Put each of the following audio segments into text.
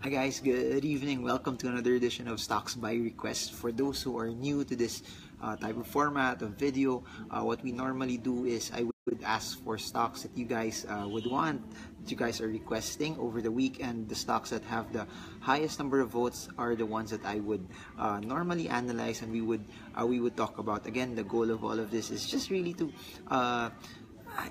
Hi guys, good evening. Welcome to another edition of Stocks by Request. For those who are new to this type of format of video, what we normally do is I would ask for stocks that you guys would want, that you guys are requesting over the week, and the stocks that have the highest number of votes are the ones that I would normally analyze, and we would talk about. Again, the goal of all of this is just really to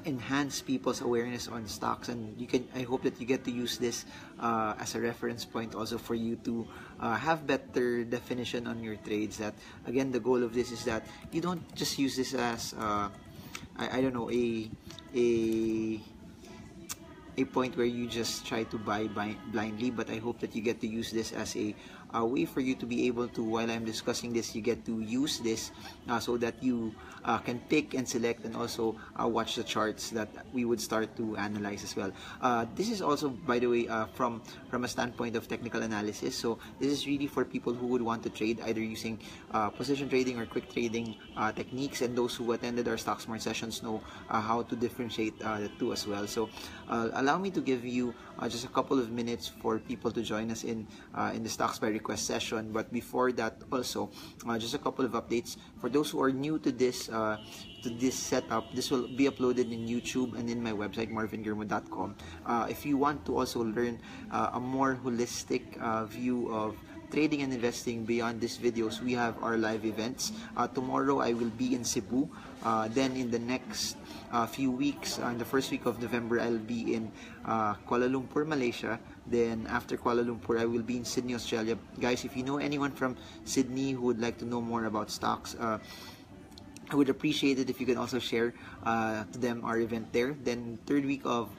enhance people's awareness on stocks, and I hope that you get to use this as a reference point also for you to have better definition on your trades. That again, the goal of this is that you don't just use this as I don't know, a point where you just try to buy blindly, but I hope that you get to use this as a way for you to be able to, while I'm discussing this, you get to use this so that you can pick and select, and also watch the charts that we would start to analyze as well. This is also, by the way, from a standpoint of technical analysis. So this is really for people who would want to trade either using position trading or quick trading techniques, and those who attended our Stock Smart sessions know how to differentiate the two as well. So allow me to give you just a couple of minutes for people to join us in the Stocks by Request session. But before that, also just a couple of updates for those who are new to this setup. This will be uploaded in YouTube and in my website marvingirmo.com. If you want to also learn a more holistic view of trading and investing beyond these videos, we have our live events. Tomorrow I will be in Cebu. Then in the next few weeks, in the first week of November, I'll be in Kuala Lumpur, Malaysia. Then after Kuala Lumpur, I will be in Sydney, Australia. Guys, if you know anyone from Sydney who would like to know more about stocks, I would appreciate it if you can also share to them our event there. Then third week of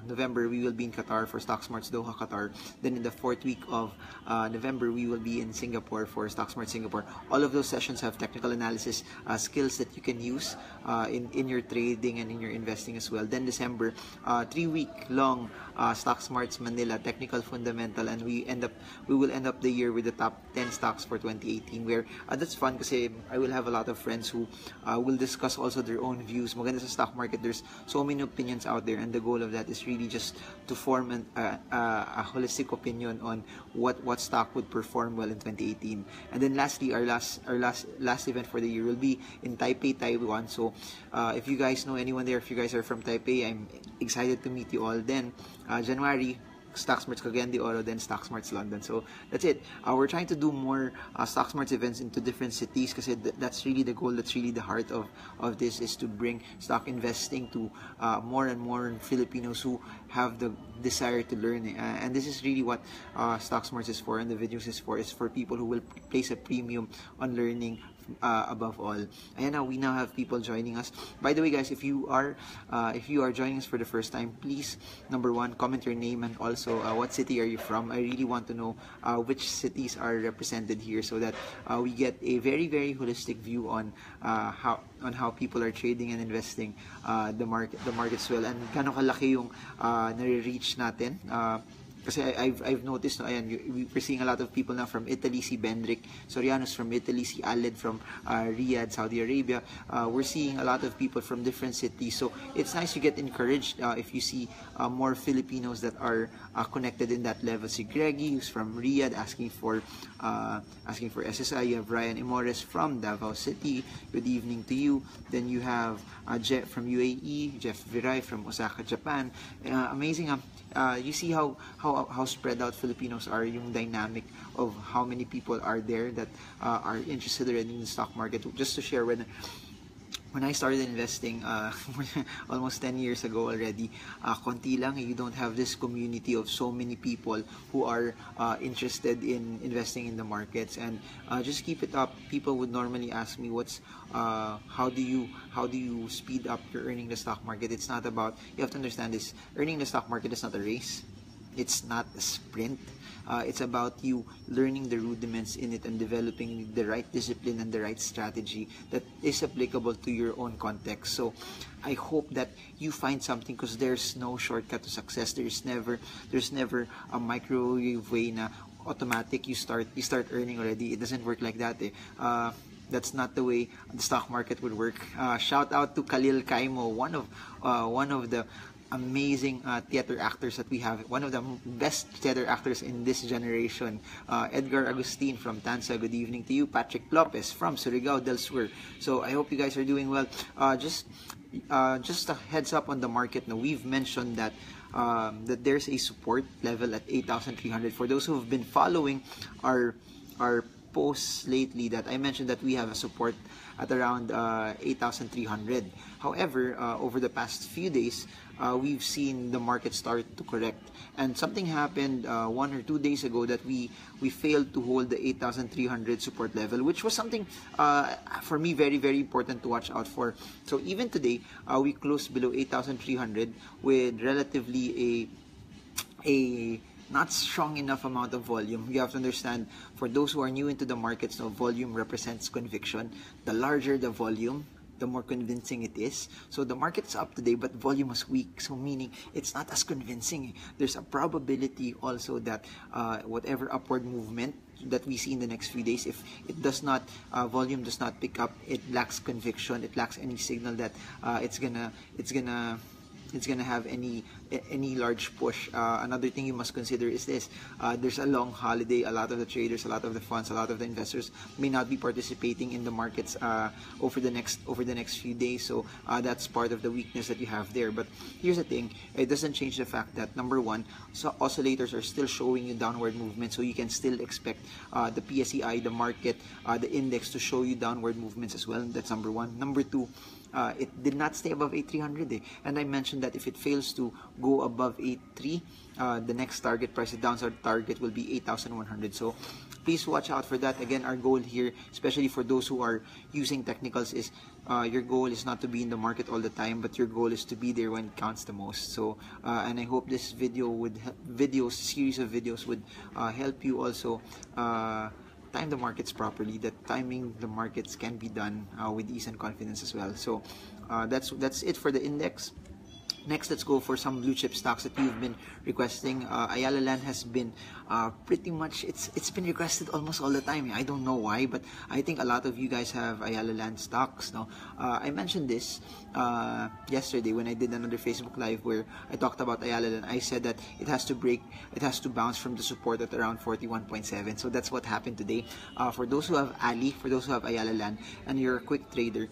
November, we will be in Qatar for Stock Smart's Doha, Qatar. Then in the fourth week of November, we will be in Singapore for Stock Smart Singapore. All of those sessions have technical analysis skills that you can use in your trading and in your investing as well. Then December, 3-week long Stock Smart's Manila technical fundamental, and we will end up the year with the top 10 stocks for 2018. Where that's fun because I will have a lot of friends who will discuss also their own views. Maganda sa stock market, there's so many opinions out there, and the goal of that is really just to form a holistic opinion on what stock would perform well in 2018. And then lastly, our last event for the year will be in Taipei, Taiwan. So if you guys know anyone there, if you guys are from Taipei, I'm excited to meet you all. Then January, Stock Smart's Cagayan de Oro, then Stock Smart's London. So that's it. We're trying to do more Stock Smart's events into different cities, because that's really the goal. That's really the heart of this, is to bring stock investing to more and more Filipinos who have the desire to learn. And this is really what Stock Smart's is for, and the videos is for people who will place a premium on learning above all. And we now have people joining us. By the way, guys, if you are joining us for the first time, please, number one, comment your name, and also what city are you from. I really want to know which cities are represented here, so that we get a very, very holistic view on how people are trading and investing the market as well, and gaano kalaki yung nare-reach natin. Kasi I've noticed, we're seeing a lot of people now from Italy. Si Benric Soriano's from Italy, si Aled from Riyadh, Saudi Arabia. We're seeing a lot of people from different cities. So it's nice to get encouraged if you see more Filipinos that are connected in that level. Si Greggy, who's from Riyadh, asking for SSI. You have Ryan Imores from Davao City. Good evening to you. Then you have Jeff from UAE, Jeff Viray from Osaka, Japan. Amazing. You see how spread out Filipinos are, yung dynamic of how many people are there that are interested already in the stock market. Just to share, when I started investing almost 10 years ago already, konti lang, you don't have this community of so many people who are interested in investing in the markets. And just keep it up. People would normally ask me, how do you speed up your earning the stock market? It's not about, you have to understand this, earning the stock market is not a race. It's not a sprint. It's about you learning the rudiments in it and developing the right discipline and the right strategy that is applicable to your own context. So I hope that you find something, because there's no shortcut to success. There's never a microwave way na automatic you start earning already. It doesn't work like that. That's not the way the stock market would work. Shout out to Khalil Kaimo, one of the amazing theater actors that we have. One of the best theater actors in this generation, Edgar Agustin from Tansa. Good evening to you. Patrick Lopez from Surigao del Sur. So I hope you guys are doing well. Just a heads up on the market. Now, we've mentioned that that there's a support level at 8,300. For those who have been following our posts lately, that I mentioned that we have a support at around 8,300. However, over the past few days, we've seen the market start to correct, and something happened 1 or 2 days ago that we failed to hold the 8,300 support level, which was something for me very, very important to watch out for. So even today, we closed below 8,300 with relatively a not strong enough amount of volume. You have to understand, for those who are new into the markets, now volume represents conviction. The larger the volume, the more convincing it is. So the market's up today, but volume was weak. So meaning it's not as convincing. There's a probability also that whatever upward movement that we see in the next few days, if it does not, volume does not pick up, it lacks conviction. It lacks any signal that it's gonna have any large push. Another thing you must consider is this: there's a long holiday. A lot of the traders, a lot of the funds, a lot of the investors may not be participating in the markets over the next few days. So that's part of the weakness that you have there. But here's the thing: it doesn't change the fact that, number one, so oscillators are still showing you downward movement, so you can still expect the PSEI, the market, the index to show you downward movements as well. That's number one. Number two, it did not stay above 8,300, and I mentioned that if it fails to go above 8,300, the next target price, the downside target, will be 8,100. So please watch out for that. Again, our goal here, especially for those who are using technicals, is your goal is not to be in the market all the time, but your goal is to be there when it counts the most. So and I hope this series of videos would help you also time the markets properly, that timing the markets can be done with ease and confidence as well. So that's it for the index. Next, let's go for some blue chip stocks that you've been requesting. Ayala Land has been pretty much, it's been requested almost all the time. I don't know why, but I think a lot of you guys have Ayala Land stocks now. I mentioned this yesterday when I did another Facebook Live where I talked about Ayala Land. I said that it has to bounce from the support at around 41.7. So that's what happened today. For those who have ALI, for those who have Ayala Land, and you're a quick trader,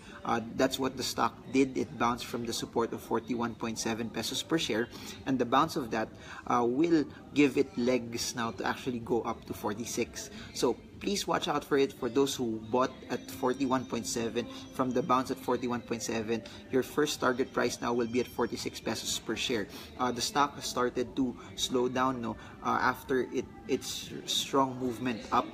that's what the stock did. It bounced from the support of 41.7 pesos per share, and the bounce of that will give it legs now to actually go up to 46. So please watch out for it. For those who bought at 41.7, from the bounce at 41.7, your first target price now will be at 46 pesos per share. The stock has started to slow down now after its strong movement up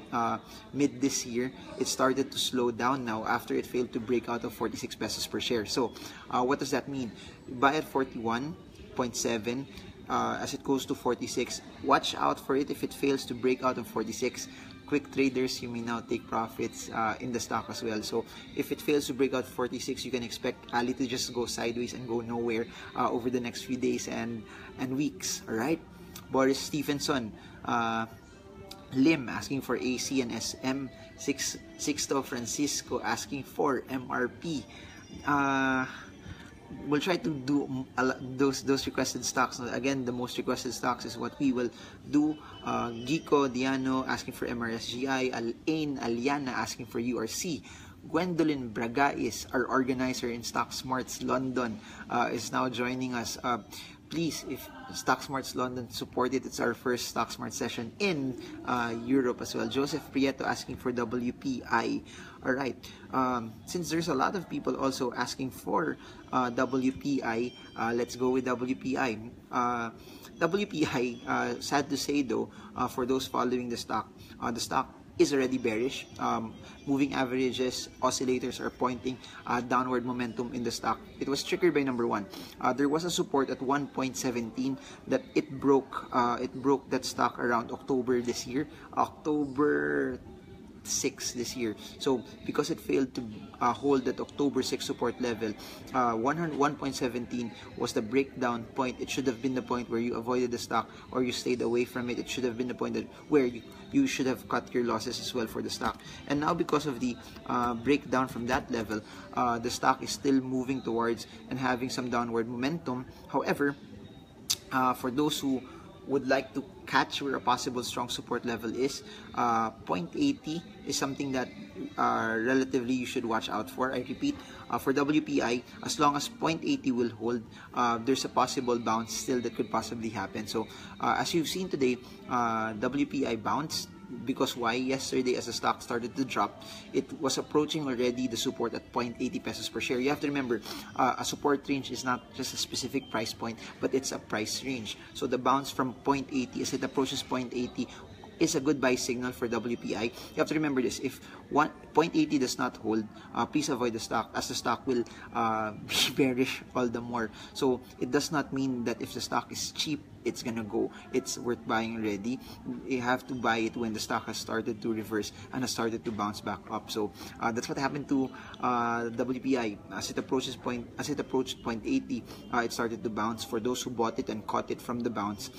mid this year. It started to slow down now after it failed to break out of 46 pesos per share. So what does that mean? Buy at 41.7. As it goes to 46, watch out for it. If it fails to break out of 46, quick traders, you may now take profits in the stock as well. So if it fails to break out 46, you can expect Ali to just go sideways and go nowhere over the next few days and weeks. All right, Boris Stevenson, Lim asking for AC and SM, Sixto Francisco asking for MRP. We'll try to do those requested stocks. Again, the most requested stocks is what we will do. Gico Diano asking for MRSGI. Alain Aliana asking for URC. Gwendolyn Bragais, our organizer in Stock Smarts London, is now joining us. Please, if Stock Smarts London, support it. It's our first Stock Smart session in Europe as well. Joseph Prieto asking for WPI. All right. Since there's a lot of people also asking for WPI, let's go with WPI. WPI, sad to say though, for those following the stock is already bearish. Moving averages, oscillators are pointing downward momentum in the stock. It was triggered by number one. There was a support at 1.17 that it broke that stock around October this year. October 6 this year. So because it failed to hold that October 6 support level, 101.17 was the breakdown point. It should have been the point where you avoided the stock or you stayed away from it. It should have been the point where you should have cut your losses as well for the stock. And now because of the breakdown from that level, the stock is still moving towards and having some downward momentum. However, For those who would like to catch where a possible strong support level is, 0.80 is something that relatively you should watch out for. I repeat, for WPI, as long as 0.80 will hold, there's a possible bounce still that could possibly happen. So as you've seen today, WPI bounced. Because why? Yesterday, as the stock started to drop, it was approaching already the support at 0.80 pesos per share. You have to remember, a support range is not just a specific price point, but it's a price range. So the bounce from 0.80 as it approaches 0.80 is a good buy signal for WPI. You have to remember this: if 0.80 does not hold, please avoid the stock, as the stock will be bearish all the more. So it does not mean that if the stock is cheap, it's gonna go, it's worth buying already. You have to buy it when the stock has started to reverse and has started to bounce back up. So that's what happened to WPI. As it approached 0.80, it started to bounce. For those who bought it and caught it from the bounce,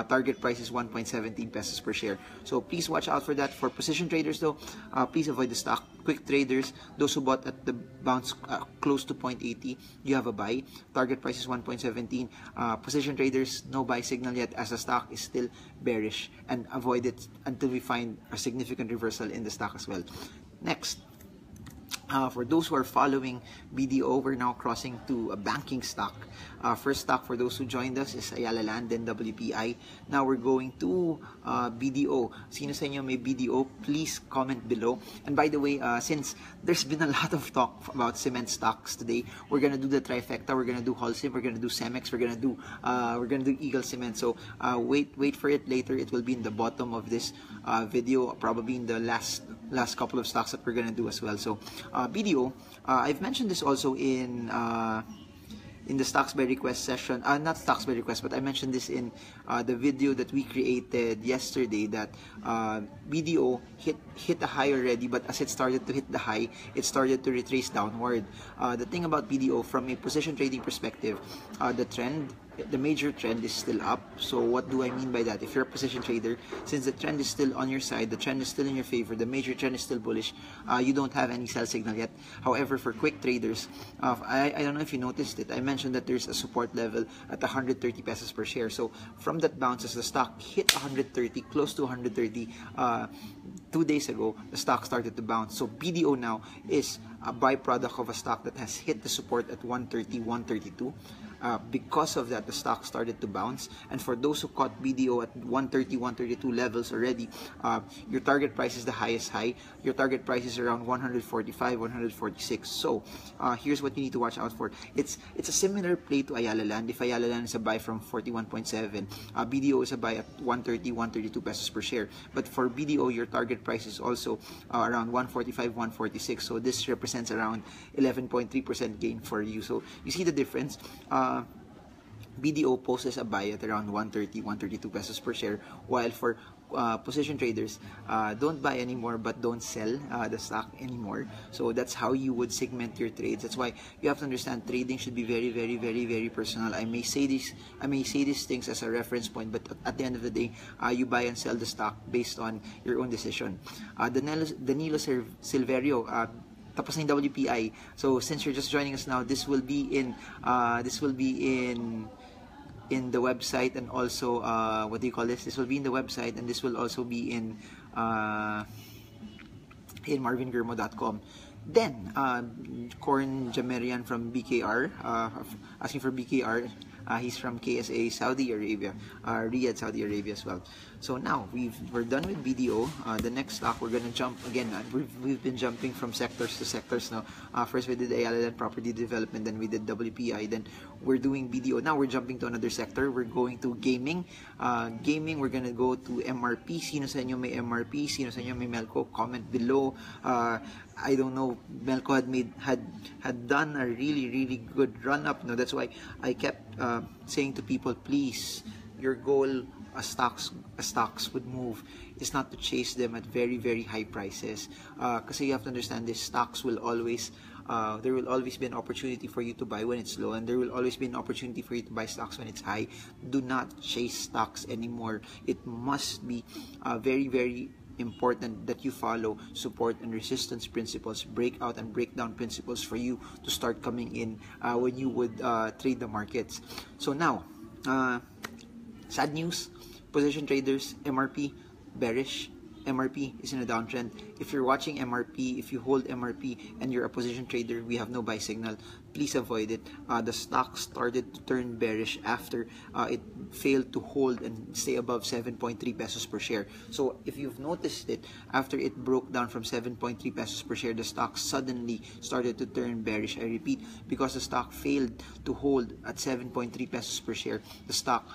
target price is 1.17 pesos per share. So please watch out for that. For position traders though, please avoid the stock. Quick traders, those who bought at the bounce close to 0.80, you have a buy. Target price is 1.17. Position traders, no buy signal yet, as the stock is still bearish, and avoid it until we find a significant reversal in the stock as well. Next, for those who are following BDO, we're now crossing to a banking stock. First stock for those who joined us is ALI and WPI. Now we're going to BDO. Sino sa inyo may BDO? Please comment below. And by the way, since there's been a lot of talk about cement stocks today, we're gonna do the trifecta. We're gonna do HLCM. We're gonna do Cemex. We're gonna do Eagle Cement. So wait for it later. It will be in the bottom of this video, probably in the last couple of stocks that we're gonna do as well. So BDO, I've mentioned this also in the stocks by request session, not stocks by request, but I mentioned this in the video that we created yesterday, that BDO hit a high already, but as it started to hit the high, it started to retrace downward. The thing about BDO from a position trading perspective, the major trend is still up. So what do I mean by that? If you're a position trader, since the trend is still on your side, the trend is still in your favor, the major trend is still bullish, you don't have any sell signal yet. However, for quick traders, I don't know if you noticed it, I mentioned that there's a support level at 130 pesos per share. So from that bounce, as the stock hit 130, close to 130, 2 days ago, the stock started to bounce. So BDO now is a byproduct of a stock that has hit the support at 130, 132. Because of that, the stock started to bounce. And for those who caught BDO at 130, 132 levels already, your target price is the highest high. Your target price is around 145, 146. So here's what you need to watch out for. It's a similar play to Ayala Land. If Ayala Land is a buy from 41.7, BDO is a buy at 130, 132 pesos per share. But for BDO, your target price is also around 145, 146. So this represents around 11.3% gain for you. So you see the difference. BDO poses a buy at around 130, 132 pesos per share, while for position traders, don't buy anymore but don't sell the stock anymore. So that's how you would segment your trades. That's why you have to understand trading should be very, very, very, very personal. I may say these things as a reference point, but at the end of the day, you buy and sell the stock based on your own decision. Danilo Silverio, tapos na yung WPI. So since you're just joining us now, this will be in the website, and also what do you call this? This will be in the website, and this will also be in marvingurmo.com. Then Corn Jamerian from BKR, asking for BKR. He's from KSA, Saudi Arabia, Riyadh, Saudi Arabia as well. So now we're done with BDO. The next stock we're gonna jump again. We've been jumping from sectors to sectors now. First we did ALI and property development, then we did WPI, then we're doing BDO. Now we're jumping to another sector. We're going to gaming. Gaming, we're gonna go to MRP. Sino sa inyo may MRP? Sino sa inyo may Melco? Comment below. I don't know, Melco had done a really, really good run up. No, that's why I kept saying to people, please, your goal as stocks would move is not to chase them at very, very high prices. Because you have to understand this, stocks will always there will always be an opportunity for you to buy when it's low, and there will always be an opportunity for you to buy stocks when it's high. Do not chase stocks anymore. It must be very, very important that you follow support and resistance principles, breakout and breakdown principles for you to start coming in when you would trade the markets. So now Sad news, position traders, MRP, bearish. MRP is in a downtrend. If you're watching MRP, if you hold MRP and you're a position trader, we have no buy signal. Please avoid it. The stock started to turn bearish after it failed to hold and stay above 7.3 pesos per share. So if you've noticed it, after it broke down from 7.3 pesos per share, the stock suddenly started to turn bearish. I repeat, because the stock failed to hold at 7.3 pesos per share, the stock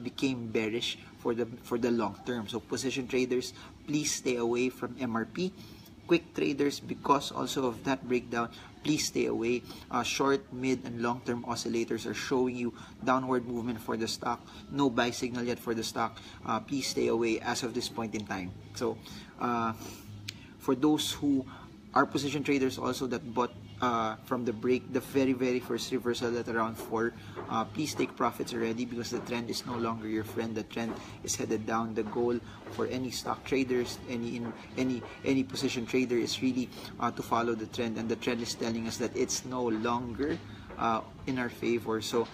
became bearish for the long term. So position traders, please stay away from MRP. Quick traders, because also of that breakdown, please stay away. Short, mid, and long-term oscillators are showing you downward movement for the stock. No buy signal yet for the stock. Please stay away as of this point in time. So for those who are position traders also that bought from the break, the very first reversal at around 4, please take profits already, because the trend is no longer your friend. The trend is headed down. The goal for any stock traders, any position trader, is really to follow the trend, and the trend is telling us that it's no longer in our favor. So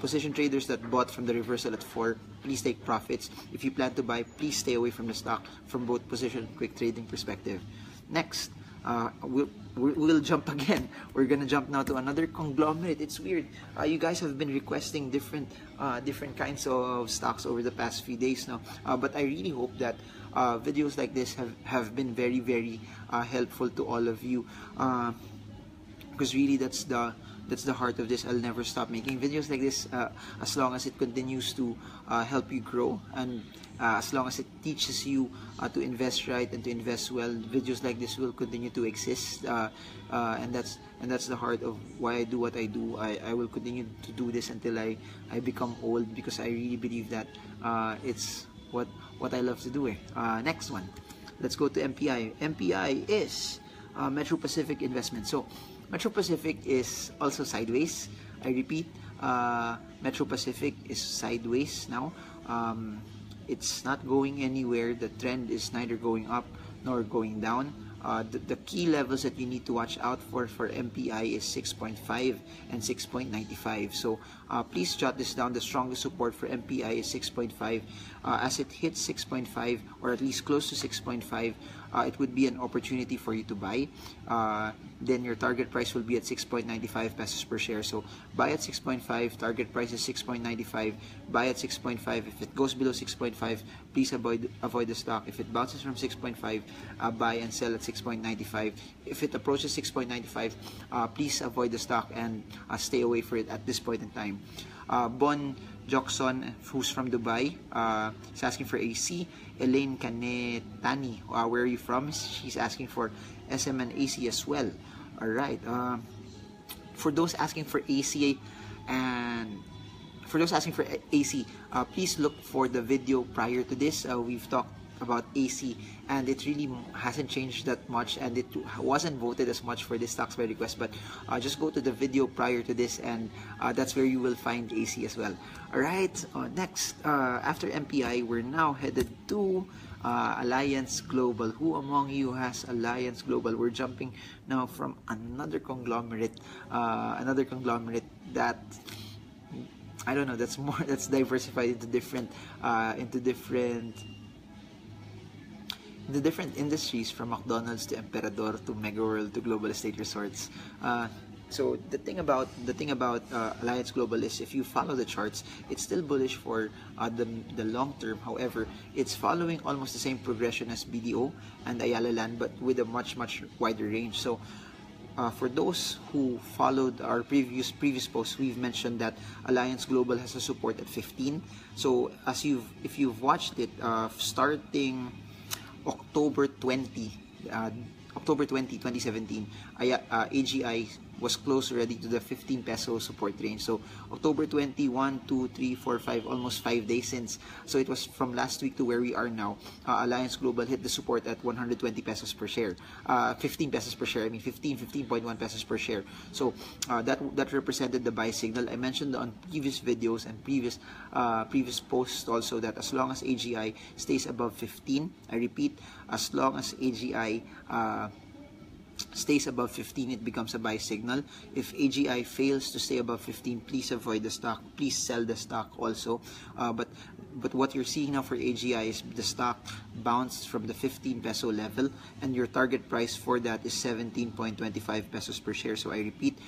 position traders that bought from the reversal at 4, please take profits. If you plan to buy, please stay away from the stock from both position and quick trading perspective. Next, we'll jump again. We're gonna jump now to another conglomerate. It's weird. You guys have been requesting different kinds of stocks over the past few days now. But I really hope that videos like this have been very helpful to all of you. Because really, that's the heart of this. I'll never stop making videos like this as long as it continues to help you grow, and as long as it teaches you to invest right and to invest well. Videos like this will continue to exist, and that's the heart of why I do what I do. I will continue to do this until I become old, because I really believe that it's what I love to do. Next one, let's go to MPI. MPI is Metro Pacific Investment. So Metro Pacific is also sideways. I repeat, Metro Pacific is sideways now. It's not going anywhere. The trend is neither going up nor going down. The key levels that you need to watch out for MPI is 6.5 and 6.95. So please jot this down. The strongest support for MPI is 6.5. As it hits 6.5, or at least close to 6.5, it would be an opportunity for you to buy. Then your target price will be at 6.95 pesos per share. So buy at 6.5, target price is 6.95, buy at 6.5. If it goes below 6.5, please avoid the stock. If it bounces from 6.5, buy and sell at 6.95. If it approaches 6.95, please avoid the stock and stay away for it at this point in time. Bon Jokson, who's from Dubai, is asking for AC. Elaine Kanetani, where are you from? She's asking for SM and AC as well. Alright, for those asking for AC, please look for the video prior to this. We've talked about AC, and it really hasn't changed that much, and it wasn't voted as much for this stocks by request, but just go to the video prior to this, and that's where you will find AC as well. Alright, next, after MPI, we're now headed to Alliance Global. Who among you has Alliance Global? We're jumping now from another conglomerate that, I don't know, that's diversified into different industries, from McDonald's to Emperador to Mega World to Global Estate Resorts. So the thing about Alliance Global is, if you follow the charts, it's still bullish for the long term. However, it's following almost the same progression as BDO and Ayala Land, but with a much wider range. So for those who followed our previous posts, we've mentioned that Alliance Global has a support at 15. So if you've watched it, starting October 20, 2017, AGI was close already to the 15 peso support range. So October 20, 1, 2, 3, 4, 5, almost 5 days since. So it was from last week to where we are now. Alliance Global hit the support at 120 pesos per share. 15 pesos per share. I mean 15.1 pesos per share. So that represented the buy signal. I mentioned on previous videos and previous posts also that as long as AGI stays above 15, I repeat, as long as AGI stays above 15, it becomes a buy signal. If AGI fails to stay above 15, please avoid the stock. Please sell the stock also. But what you're seeing now for AGI is the stock bounced from the 15 peso level, and your target price for that is 17.25 pesos per share. So I repeat,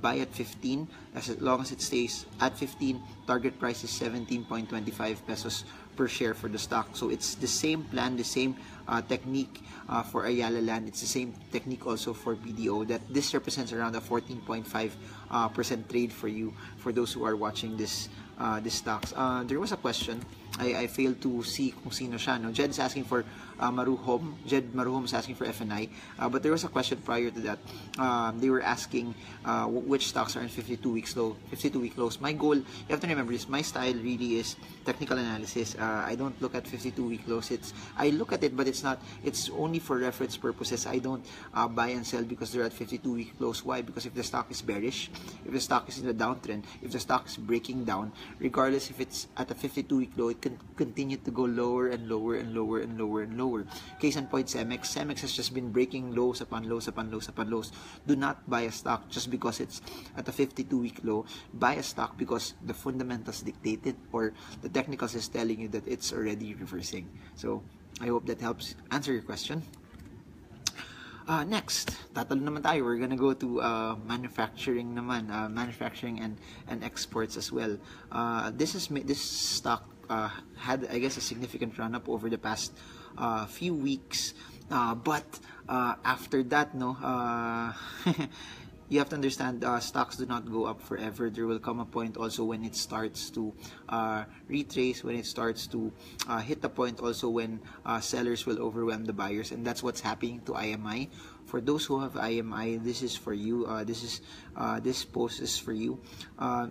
buy at 15. As long as it stays at 15, target price is 17.25 pesos per share for the stock. So it's the same plan, the same technique for Ayala Land. It's the same technique also for BDO, that this represents around a 14.5% trade for you, for those who are watching this stocks. There was a question. I failed to see kung sino siya. No? Jed's asking for Maruhom. Jed Maruhom is asking for FNI. But there was a question prior to that. They were asking which stocks are in 52-week lows. My goal, you have to remember this, my style really is technical analysis. I don't look at 52-week lows. I look at it, but it's only for reference purposes. I don't buy and sell because they're at 52-week lows. Why? Because if the stock is bearish, if the stock is in a downtrend, if the stock is breaking down, regardless if it's at a 52-week low, it can continue to go lower and lower and lower and lower and lower. Case in point, Cemex. Cemex has just been breaking lows upon lows upon lows upon lows. Do not buy a stock just because it's at a 52-week low. Buy a stock because the fundamentals dictate it, or the technicals is telling you that it's already reversing. So I hope that helps answer your question. Next, tatalo naman tayo. We're gonna go to manufacturing naman, manufacturing and exports as well. This stock had, I guess, a significant run up over the past few weeks, but after that, no, you have to understand, stocks do not go up forever. There will come a point also when it starts to retrace, when it starts to hit the point also when sellers will overwhelm the buyers, and that's what's happening to IMI. For those who have IMI, this is for you. This post is for you.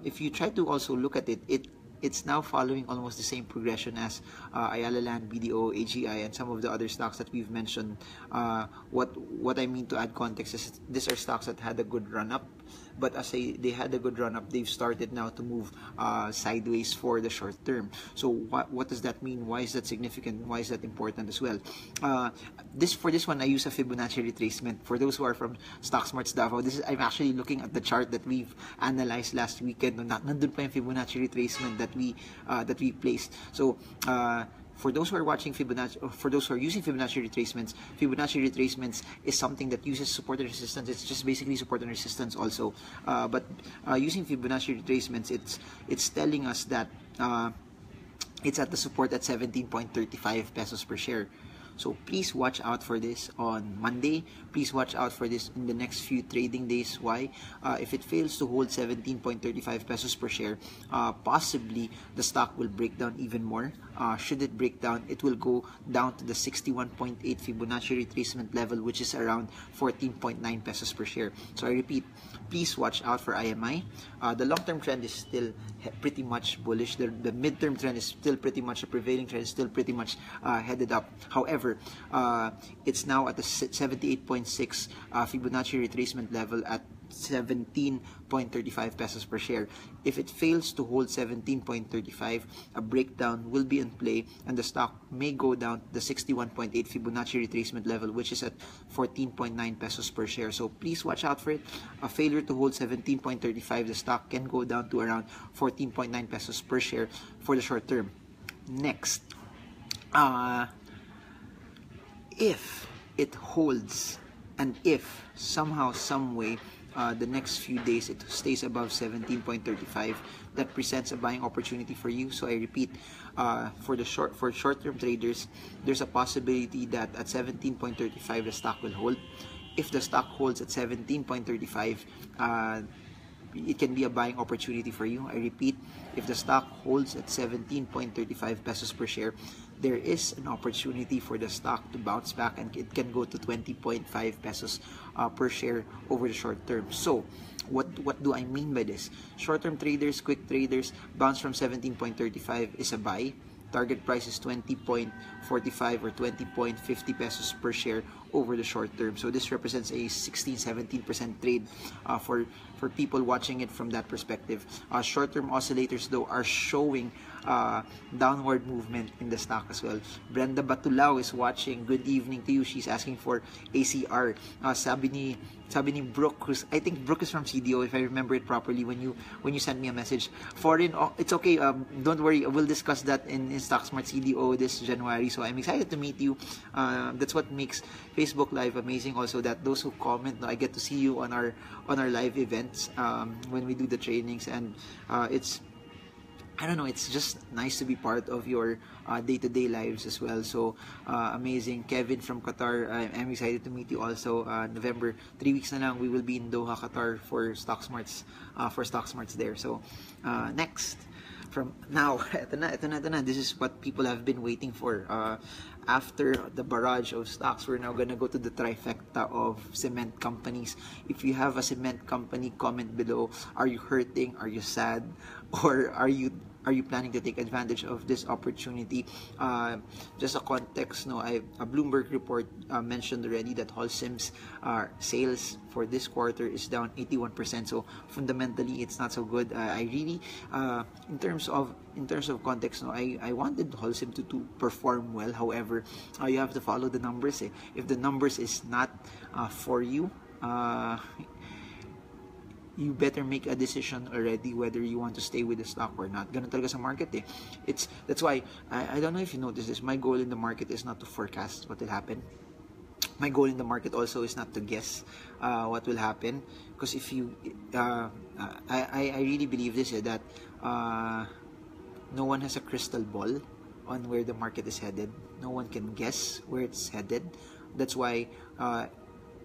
If you try to also look at it, it's now following almost the same progression as Ayala Land, BDO, AGI, and some of the other stocks that we've mentioned. What I mean to add context is these are stocks that had a good run-up, but as they had a good run-up, they've started now to move sideways for the short term. So what does that mean? Why is that significant? Why is that important as well? For this one, I use a Fibonacci retracement. For those who are from StockSmart's Davao, I'm actually looking at the chart that we've analyzed last weekend. Nandun pa yung Fibonacci retracement that we placed. So for those who are watching Fibonacci, for those who are using Fibonacci retracements is something that uses support and resistance. It's just basically support and resistance also. But using Fibonacci retracements, it's telling us that it's at the support at 17.35 pesos per share. So please watch out for this on Monday. Please watch out for this in the next few trading days. Why? If it fails to hold 17.35 pesos per share, possibly the stock will break down even more. Should it break down, it will go down to the 61.8 Fibonacci retracement level, which is around 14.9 pesos per share. So I repeat, please watch out for IMI. The long-term trend is still pretty much bullish. The mid-term trend is still pretty much, the prevailing trend is still pretty much headed up. However, it's now at the 78.6 Fibonacci retracement level at 17.35 pesos per share. If it fails to hold 17.35, a breakdown will be in play, and the stock may go down to the 61.8 Fibonacci retracement level, which is at 14.9 pesos per share. So please watch out for it. A failure to hold 17.35, the stock can go down to around 14.9 pesos per share for the short term. Next, if it holds, and if somehow, some way, the next few days it stays above 17.35, that presents a buying opportunity for you. So I repeat, for short-term traders, there's a possibility that at 17.35 the stock will hold. If the stock holds at 17.35, it can be a buying opportunity for you. I repeat, if the stock holds at 17.35 pesos per share, there is an opportunity for the stock to bounce back, and it can go to 20.5 pesos per share over the short term. So what do I mean by this? Short-term traders, quick traders, bounce from 17.35 is a buy. Target price is 20.45 or 20.50 pesos per share over the short term. So this represents a 16-17% trade for people watching it from that perspective. Short-term oscillators though are showing downward movement in the stock as well. Brenda Batulao is watching. Good evening to you. She's asking for ACR. Sabi ni Brooke, I think Brooke is from CDO if I remember it properly when you sent me a message. Foreign, it's okay. Don't worry. We'll discuss that in StockSmart CDO this January. So I'm excited to meet you. That's what makes Facebook Live amazing. Also, that those who comment, I get to see you on our live events when we do the trainings, and I don't know, it's just nice to be part of your day-to-day lives as well. So amazing. Kevin from Qatar, I'm excited to meet you also. November, 3 weeks na lang, we will be in Doha, Qatar for StockSmarts there. So next, from now, ito na. This is what people have been waiting for. After the barrage of stocks, we're now gonna go to the trifecta of cement companies. If you have a cement company, comment below. Are you hurting? Are you sad? Or are you planning to take advantage of this opportunity? Just a context, a Bloomberg report mentioned already that HLCM's sales for this quarter is down 81%. So fundamentally, it's not so good. I really, in terms of context, I wanted HLCM to perform well. However, you have to follow the numbers. If the numbers is not for you, you better make a decision already whether you want to stay with the stock or not. Ganun talaga sa market eh. That's why, I don't know if you noticed this, my goal in the market is not to forecast what will happen. My goal in the market also is not to guess what will happen. Because if you, I really believe this, that no one has a crystal ball on where the market is headed. No one can guess where it's headed. That's why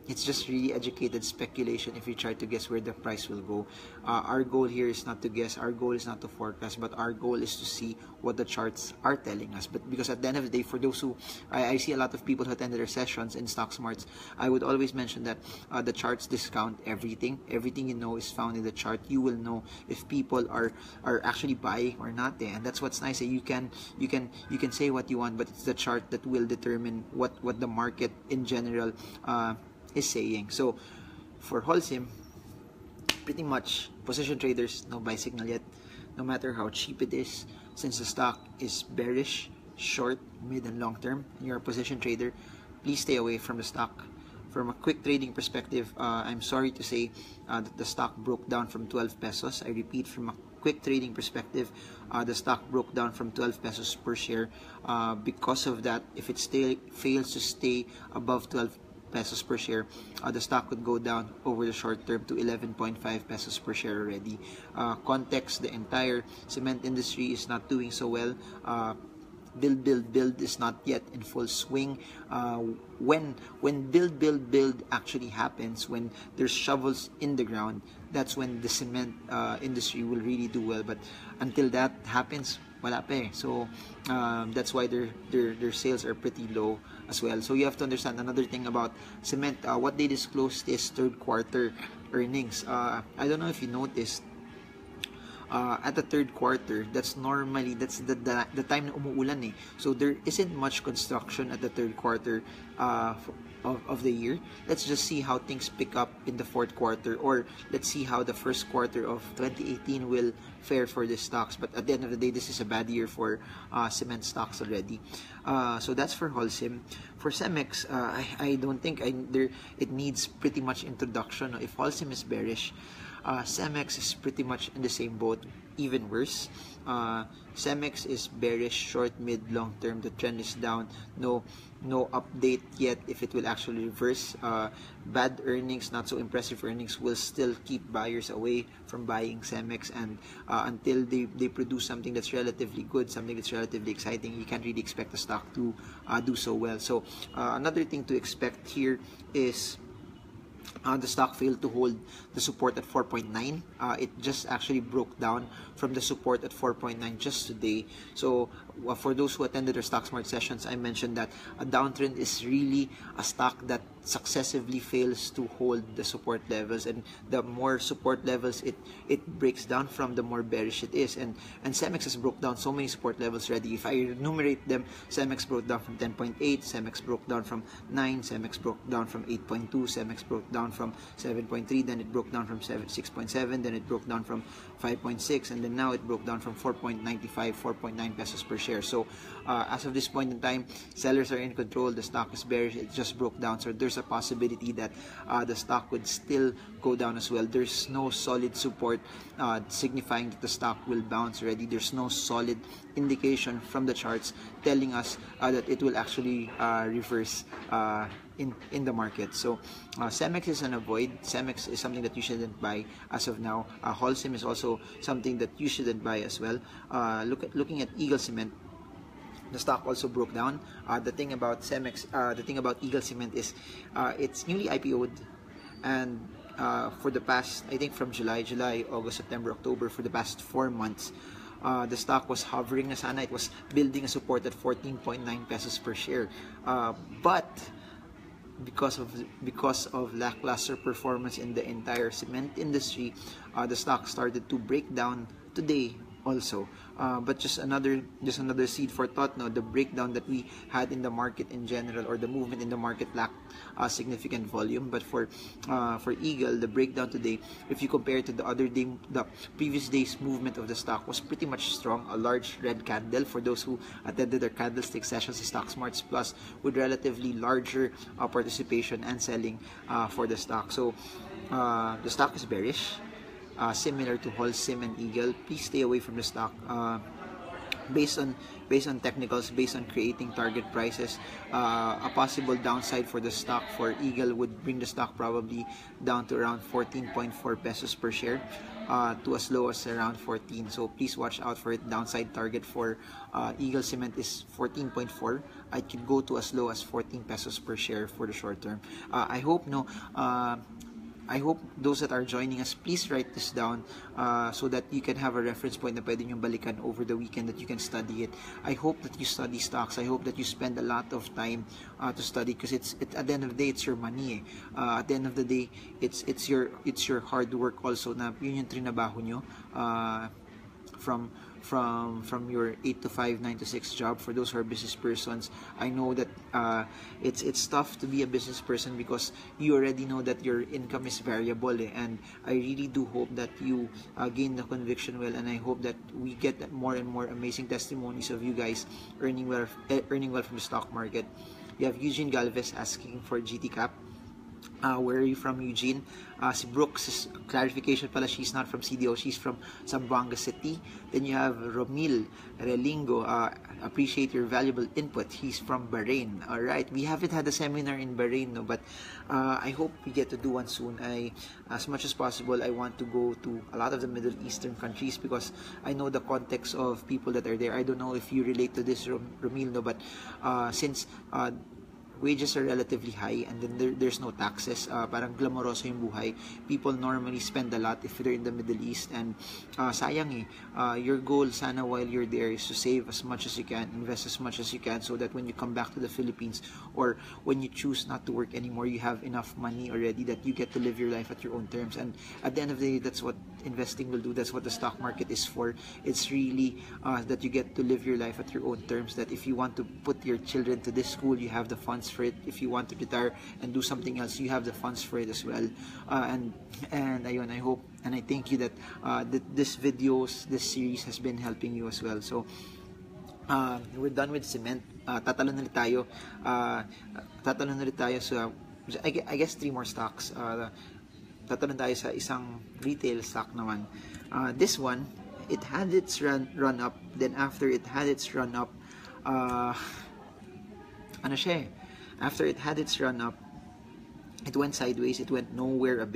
it's just really educated speculation if you try to guess where the price will go. Our goal here is not to guess. Our goal is not to forecast, but our goal is to see what the charts are telling us. But because at the end of the day, for those who, I see a lot of people who attended their sessions in StockSmarts, I would always mention that the charts discount everything. Everything you know is found in the chart. You will know if people are actually buying or not. And that's what's nice. You can say what you want, but it's the chart that will determine what the market in general is saying. So for HLCM, pretty much position traders, no buy signal yet, no matter how cheap it is, since the stock is bearish, short, mid and long term, and you're a position trader, please stay away from the stock. From a quick trading perspective, I'm sorry to say that the stock broke down from 12 pesos. I repeat, from a quick trading perspective, the stock broke down from 12 pesos per share. Because of that, if it still fails to stay above 12 pesos per share, the stock could go down over the short term to 11.5 pesos per share already. Context, the entire cement industry is not doing so well. Build is not yet in full swing. When build actually happens, when there's shovels in the ground, that's when the cement industry will really do well. But until that happens, wala pa eh. So that's why their sales are pretty low as well. So you have to understand another thing about cement. What they disclosed is third quarter earnings. I don't know if you noticed, at the third quarter, that's the time na umuulan eh. So there isn't much construction at the third quarter of the year. Let's just see how things pick up in the fourth quarter, or let's see how the first quarter of 2018 will fare for the stocks. But at the end of the day, this is a bad year for cement stocks already. So that's for HLCM. For Cemex, I don't think it needs pretty much introduction. If HLCM is bearish, Cemex is pretty much in the same boat, even worse. Cemex is bearish, short, mid, long term. The trend is down. No update yet if it will actually reverse. Bad earnings, not so impressive earnings, will still keep buyers away from buying Cemex, and until they produce something that's relatively good, something that's relatively exciting, you can't really expect the stock to do so well. So another thing to expect here is The stock failed to hold the support at 4.9. It just actually broke down from the support at 4.9 just today. So for those who attended our Stock Smart sessions, I mentioned that a downtrend is really a stock that successively fails to hold the support levels, and the more support levels it breaks down from, the more bearish it is. And Cemex has broke down so many support levels already. If I enumerate them, Cemex broke down from 10.8, Cemex broke down from 9, Cemex broke down from 8.2, Cemex broke down from 7.3, then it broke down from 6.7, then it broke down from 5.6, and then now it broke down from 4.95, 4.9 pesos per share. So as of this point in time, sellers are in control. The stock is bearish. It just broke down, so there's a possibility that the stock would still go down as well. There's no solid support signifying that the stock will bounce already. There's no solid indication from the charts telling us that it will actually reverse in the market. So Cemex is an avoid. Cemex is something that you shouldn't buy as of now. HLCM is also something that you shouldn't buy as well. Looking at Eagle Cement, the stock also broke down. The thing about Cemex, the thing about Eagle Cement is it's newly IPO'd, and for the past, I think from July, August, September, October, for the past 4 months, the stock was hovering na sana. It was building a support at 14.9 pesos per share. But because of lackluster performance in the entire cement industry, the stock started to break down today also. But just another seed for thought. No, the breakdown that we had in the market in general, or the movement in the market, lacked significant volume. But for Eagle, the breakdown today, if you compare it to the other day, the previous day's movement of the stock was pretty much strong. A large red candle for those who attended our candlestick sessions in Stock Smarts Plus, with relatively larger participation and selling for the stock. So the stock is bearish. Similar to HLCM and Eagle, please stay away from the stock. Based on technicals, based on creating target prices, a possible downside for the stock for Eagle would bring the stock probably down to around 14.4 pesos per share, to as low as around 14. So please watch out for it. Downside target for Eagle Cement is 14.4. I could go to as low as 14 pesos per share for the short term. I hope those that are joining us, please write this down so that you can have a reference point na pwede nyong balikan over the weekend, that you can study it. I hope that you study stocks. I hope that you spend a lot of time to study, because at the end of the day, it's your money. At the end of the day, it's your hard work also, na yun yung trinabaho nyo from your 8 to 5, 9 to 6 job. For those who are business persons, I know that it's tough to be a business person, because you already know that your income is variable, and I really do hope that you gain the conviction well, and I hope that we get more and more amazing testimonies of you guys earning well from the stock market. You have Eugene Galvez asking for GT Cap. Where are you from, Eugene? Si Brooks, clarification pala, she's not from CDO, she's from Zamboanga City. Then you have Romil Relingo, appreciate your valuable input. He's from Bahrain. Alright, we haven't had a seminar in Bahrain, no, but I hope we get to do one soon. As much as possible, I want to go to a lot of the Middle Eastern countries, because I know the context of people that are there. I don't know if you relate to this, Romil, no, but since wages are relatively high, and then there's no taxes, parang glamoroso yung buhay. People normally spend a lot if they're in the Middle East, and sayang your goal sana while you're there is to save as much as you can, invest as much as you can, so that when you come back to the Philippines, or when you choose not to work anymore, you have enough money already that you get to live your life at your own terms. And at the end of the day, that's what investing will do. That's what the stock market is for. It's really that you get to live your life at your own terms, that if you want to put your children to this school, you have the funds for it. If you want to retire and do something else, you have the funds for it as well. And ayun, I hope and I thank you that this series has been helping you as well. So we're done with cement. Tatalon ulit tayo sa I guess 3 more stocks. Tatalon tayo sa isang retail stock naman. This one, it had its run up, then after it had its run up, after it had its run up, it went sideways. It went nowhere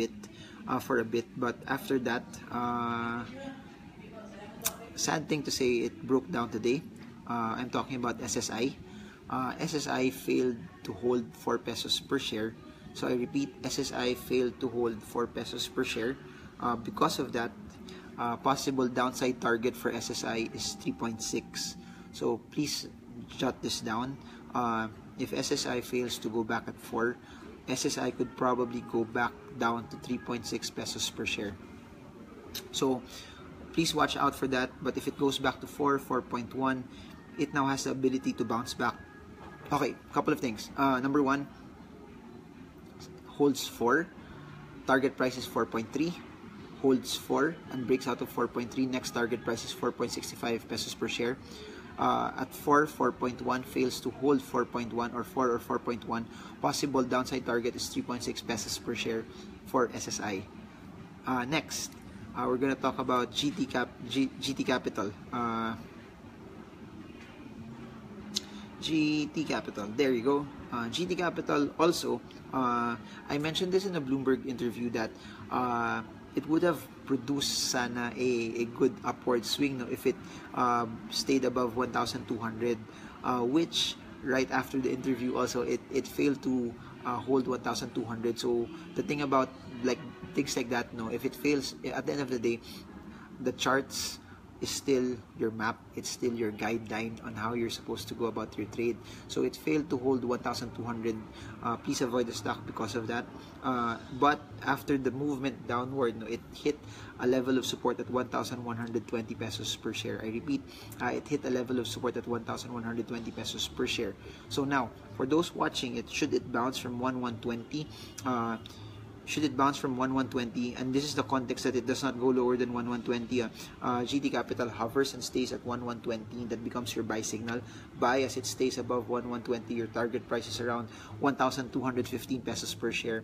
for a bit, but after that, sad thing to say, it broke down today. I'm talking about SSI. SSI failed to hold 4 pesos per share So I repeat, SSI failed to hold 4 pesos per share. Because of that, possible downside target for SSI is 3.6. So please jot this down. If SSI fails to go back at 4, SSI could probably go back down to 3.6 pesos per share. So please watch out for that. But if it goes back to 4.1, it now has the ability to bounce back. Okay, couple of things. Number one, holds 4. Target price is 4.3. Holds 4 and breaks out of 4.3. Next target price is 4.65 pesos per share. At 4.1, fails to hold 4.1 or 4 or 4.1. Possible downside target is 3.6 pesos per share for SSI. Next, we're going to talk about GT Capital. GT Capital, there you go. GT Capital also, I mentioned this in a Bloomberg interview that it would have produced sana a good upward swing, no, if it stayed above 1,200, which right after the interview also it failed to hold 1,200. So the thing about like things like that, no, if it fails, at the end of the day, the charts is still your map, it's still your guideline on how you're supposed to go about your trade. So it failed to hold 1,200. Please avoid the stock because of that. But after the movement downward, no, it hit a level of support at 1,120 pesos per share. I repeat, it hit a level of support at 1,120 pesos per share. So now, for those watching it, should it bounce from 1,120? Should it bounce from 1,120, and this is the context that it does not go lower than 1,120, GT Capital hovers and stays at 1,120, that becomes your buy signal. Buy as it stays above 1,120. Your target price is around 1,215 pesos per share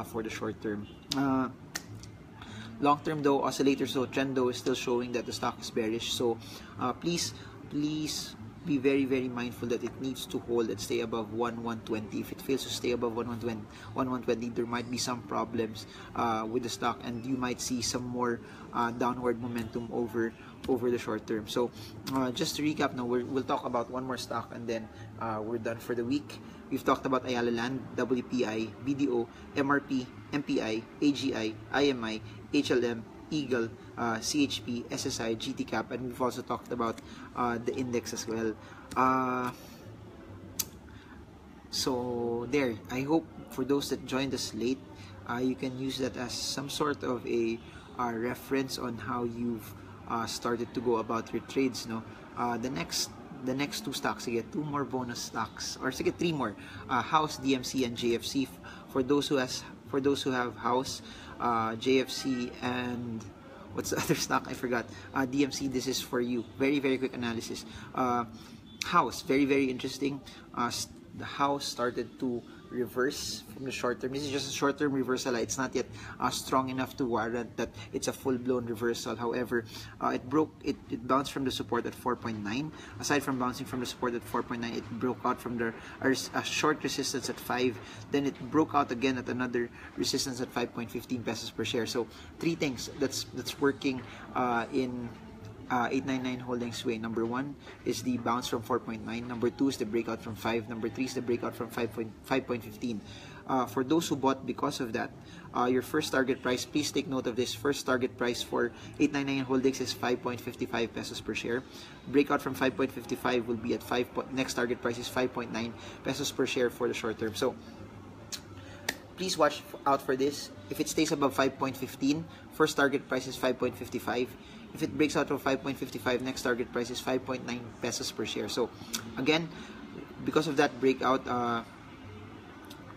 for the short term. Long term though, oscillator, so trend though is still showing that the stock is bearish. So please be very, very mindful that it needs to hold and stay above 1,120. If it fails to stay above 1,120, there might be some problems with the stock, and you might see some more downward momentum over the short term. So just to recap now, we'll talk about one more stock and then we're done for the week. We've talked about ALI and WPI, BDO, MRP, MPI, AGI, IMI, HLM, Eagle, CHP, SSI, GT Cap, and we've also talked about the index as well. So there, I hope for those that joined us late, you can use that as some sort of a reference on how you've started to go about your trades. No, the next 2 stocks, you get 2 more bonus stocks, or you get 3 more. House, DMC, and JFC. For those who have House, JFC, and what's the other stock? I forgot. DMC, this is for you. Very, very quick analysis. House, very, very interesting. The House started to reverse from the short term. This is just a short term reversal. It's not yet strong enough to warrant that it's a full blown reversal. However, it bounced from the support at 4.9. Aside from bouncing from the support at 4.9, it broke out from the short resistance at 5. Then it broke out again at another resistance at 5.15 pesos per share. So 3 things that's working in 899 Holdings way. Number 1 is the bounce from 4.9. Number 2 is the breakout from 5. Number 3 is the breakout from 5.15. For those who bought because of that, your first target price, please take note of this. First target price for 899 Holdings is 5.55 pesos per share. Breakout from 5.55 will be at next target price is 5.9 pesos per share for the short term. So please watch out for this. If it stays above 5.15, first target price is 5.55. If it breaks out from 5.55, next target price is 5.9 pesos per share. So again, because of that breakout,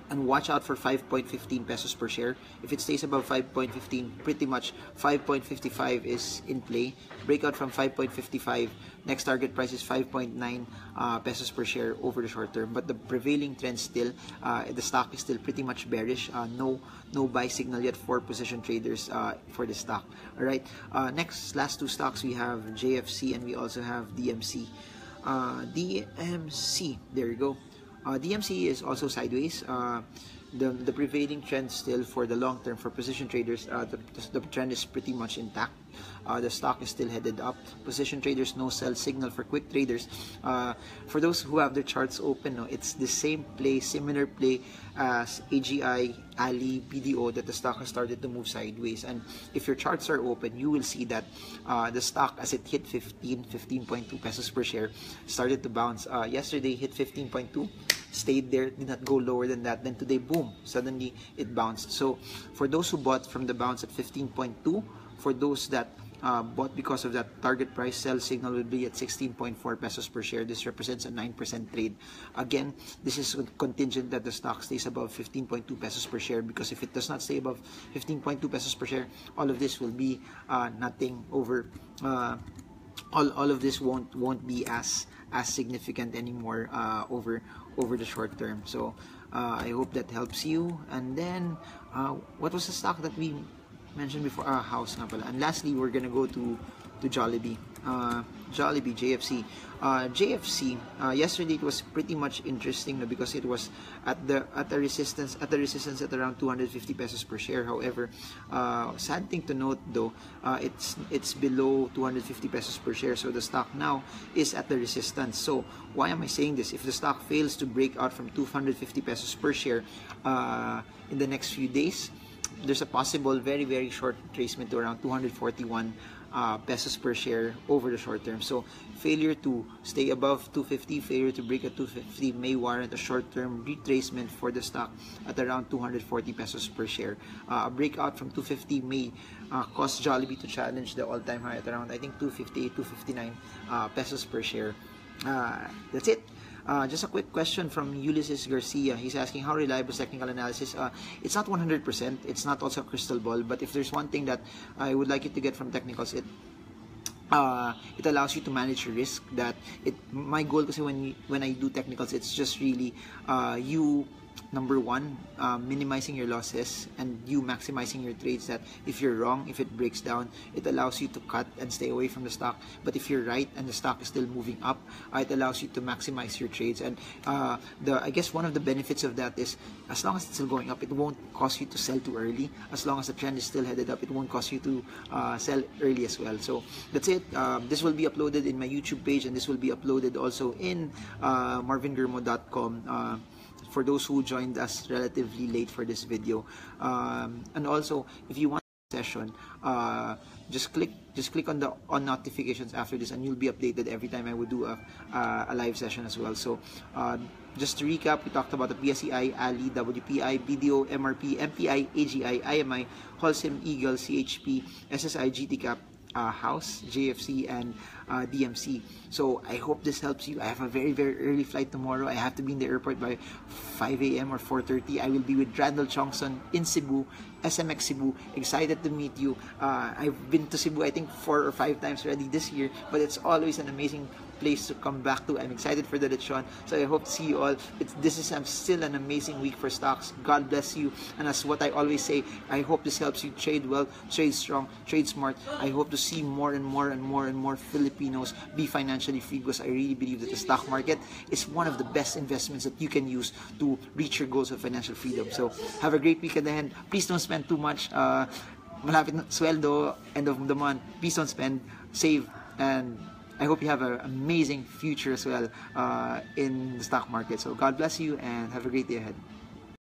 and watch out for 5.15 pesos per share. If it stays above 5.15, pretty much 5.55 is in play. Breakout from 5.55, next target price is 5.9 pesos per share over the short term. But the prevailing trend still, the stock is still pretty much bearish. No buy signal yet for position traders for the stock. All right. Last 2 stocks, we have JFC and we also have DMC. DMC, there you go. DMC is also sideways. the prevailing trend still for the long term for position traders, the trend is pretty much intact. The stock is still headed up. Position traders, no sell signal. For quick traders, for those who have their charts open, no, it's the same play, similar play as AGI, ALI, BDO, that the stock has started to move sideways. And if your charts are open, you will see that the stock, as it hit 15.2 pesos per share, started to bounce. Yesterday hit 15.2, stayed there, did not go lower than that. Then today, boom, suddenly it bounced. So for those who bought from the bounce at 15.2, for those that bought because of that target price, sell signal will be at 16.4 pesos per share. This represents a 9% trade. Again, this is contingent that the stock stays above 15.2 pesos per share, because if it does not stay above 15.2 pesos per share, all of this will be nothing over. All of this won't be as significant anymore over the short term. So I hope that helps you. And then what was the stock that we mentioned before? House nga pala. And lastly, we're gonna go to Jollibee. Jollibee, JFC. JFC, yesterday it was pretty much interesting, no, because it was at the resistance at around 250 pesos per share. However, sad thing to note though, it's below 250 pesos per share, so the stock now is at the resistance. So why am I saying this? If the stock fails to break out from 250 pesos per share in the next few days, there's a possible very short retracement to around 241 pesos per share over the short term. So failure to stay above 250, failure to break at 250 may warrant a short-term retracement for the stock at around 240 pesos per share. A breakout from 250 may cause Jollibee to challenge the all-time high at around, I think, 258, 259 pesos per share. That's it. Just a quick question from Ulysses Garcia. He's asking, how reliable is technical analysis? It's not 100%. It's not also a crystal ball. But if there's one thing that I would like you to get from technicals, it allows you to manage your risk. My goal, kasi when I do technicals, it's just really you, number one, minimizing your losses, and you maximizing your trades, that if you're wrong, if it breaks down, it allows you to cut and stay away from the stock. But if you're right and the stock is still moving up, it allows you to maximize your trades. And I guess one of the benefits of that is, as long as it's still going up, it won't cause you to sell too early. As long as the trend is still headed up, it won't cause you to sell early as well. So that's it. This will be uploaded in my YouTube page, and this will be uploaded also in marvingurmo.com. For those who joined us relatively late for this video. And also, if you want a session, just click on the notifications after this, and you'll be updated every time I would do a live session as well. So just to recap, we talked about the PSEI, ALI, WPI, BDO, MRP, MPI, AGI, IMI, HLCM, Eagle, CHP, SSI, GTCAP, House, JFC, and DMC. So I hope this helps you. I have a very early flight tomorrow. I have to be in the airport by 5 a.m. or 4:30. I will be with Randall Chongson in Cebu, SMX Cebu. Excited to meet you. I've been to Cebu, I think 4 or 5 times already this year, but it's always an amazing place to come back to. I'm excited for the lechon, so I hope to see you all. This is still an amazing week for stocks. God bless you, and as what I always say, I hope this helps you trade well, trade strong, trade smart. I hope to see more and more Filipinos be financially free, because I really believe that the stock market is one of the best investments that you can use to reach your goals of financial freedom. So have a great weekend ahead. Please don't spend too much. Malapit na sweldo, end of the month. Please don't spend, save, and I hope you have an amazing future as well in the stock market. So God bless you, and have a great day ahead.